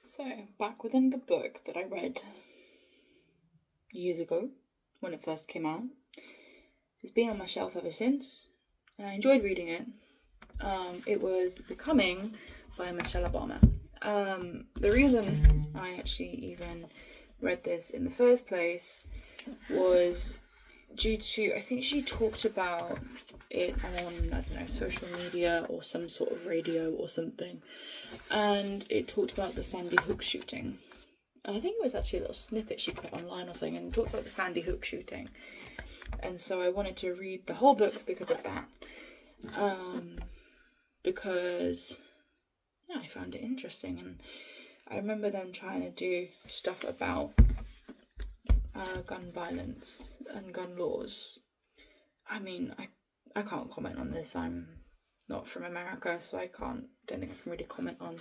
So, back within the book that I read years ago when it first came out. It's been on my shelf ever since, and I enjoyed reading it. It was Becoming by Michelle Obama. The reason I actually even read this in the first place was due to, I think she talked about it on, social media or some sort of radio or something, and it talked about the Sandy Hook shooting. I think it was actually a little snippet she put online or something, and talked about the Sandy Hook shooting. And so I wanted to read the whole book because of that. Because I found it interesting, and I remember them trying to do stuff about gun violence and gun laws. I mean, I can't comment on this. I'm not from America, so don't think I can really comment on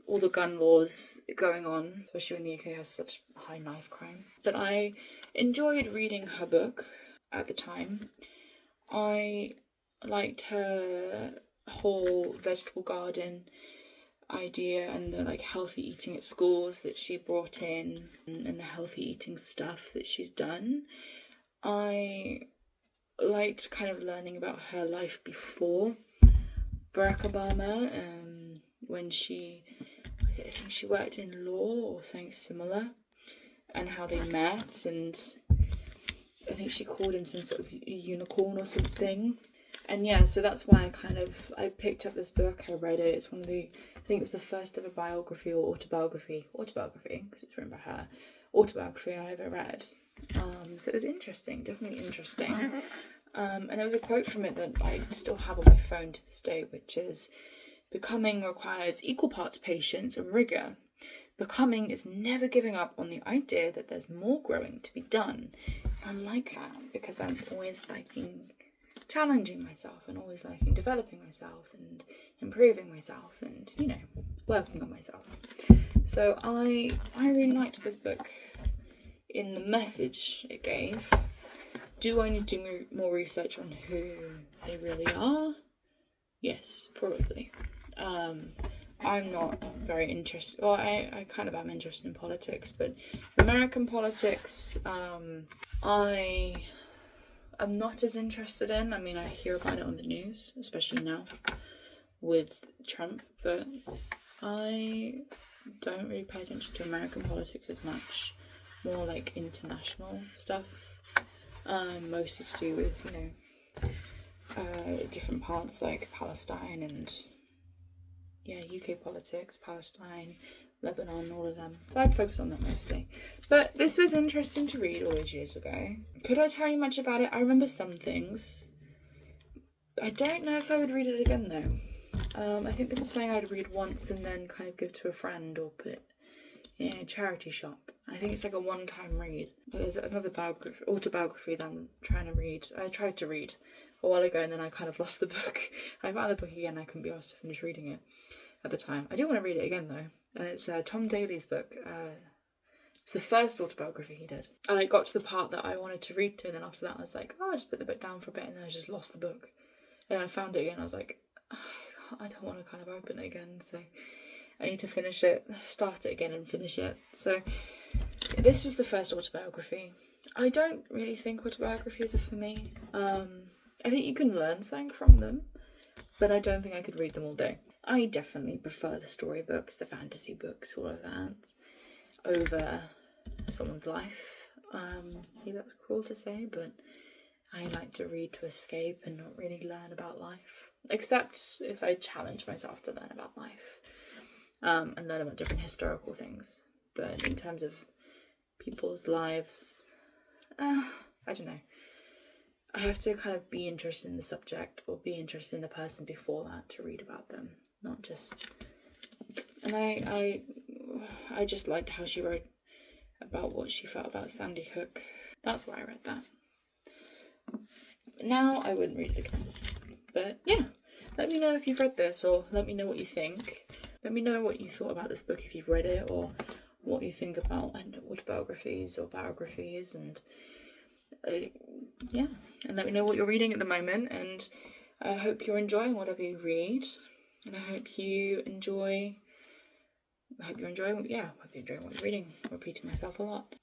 all the gun laws going on, especially when the UK has such high knife crime. But I enjoyed reading her book at the time. I liked her whole vegetable garden idea and the healthy eating at schools that she brought in, and the healthy eating stuff that she's done. I liked kind of learning about her life before Barack Obama, when I think she worked in law or something similar, and how they met, and I think she called him some sort of unicorn or something. And so that's why I picked up this book. I read it. It's I think it was the first ever biography or autobiography, because it's written by her, autobiography I ever read. So it was interesting, definitely interesting. And there was a quote from it that I still have on my phone to this day, which is, "Becoming requires equal parts patience and rigour. Becoming is never giving up on the idea that there's more growing to be done." And I like that, because I'm always liking challenging myself and always liking developing myself and improving myself and, working on myself. So I really liked this book in the message it gave. Do I need to do more research on who they really are? Yes, probably. I'm not very interested, well, I kind of am interested in politics, but American politics, I am not as interested in. I mean, I hear about it on the news, especially now with Trump, but I don't really pay attention to American politics as much. More like international stuff, mostly to do with, different parts like Palestine and UK politics, Palestine, Lebanon, all of them. So I focus on that mostly. But this was interesting to read all those years ago. Could I tell you much about it? I remember some things. I don't know if I would read it again though. I think this is something I'd read once and then kind of give to a friend or put in a charity shop. I think it's like a one-time read. But there's another autobiography that I'm trying to read. I tried to read a while ago and then I kind of lost the book. I found the book again. I couldn't be asked to finish reading it at the time. I do want to read it again though. And it's Tom Daly's book. It's the first autobiography he did. And I got to the part that I wanted to read to, and then after that I was like, I'll just put the book down for a bit, and then I just lost the book. And I found it again, I was like, I don't want to kind of open it again, so I need to finish it, start it again and finish it. So this was the first autobiography. I don't really think autobiographies are for me. I think you can learn something from them, but I don't think I could read them all day. I definitely prefer the storybooks, the fantasy books, all of that, over someone's life. Maybe that's cruel to say, but I like to read to escape and not really learn about life. Except if I challenge myself to learn about life, and learn about different historical things. But in terms of people's lives, I don't know. I have to kind of be interested in the subject or be interested in the person before that to read about them, not just. And I just liked how she wrote about what she felt about Sandy Hook. That's why I read that. Now I wouldn't read it again. But let me know if you've read this, or let me know what you think. Let me know what you thought about this book if you've read it, or what you think about autobiographies or biographies, and and let me know what you're reading at the moment. And I hope you're enjoying whatever you read, and I hope you enjoy I hope you're enjoying what you're reading. I'm repeating myself a lot.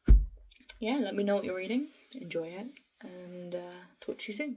Yeah, let me know what you're reading. Enjoy it, and talk to you soon.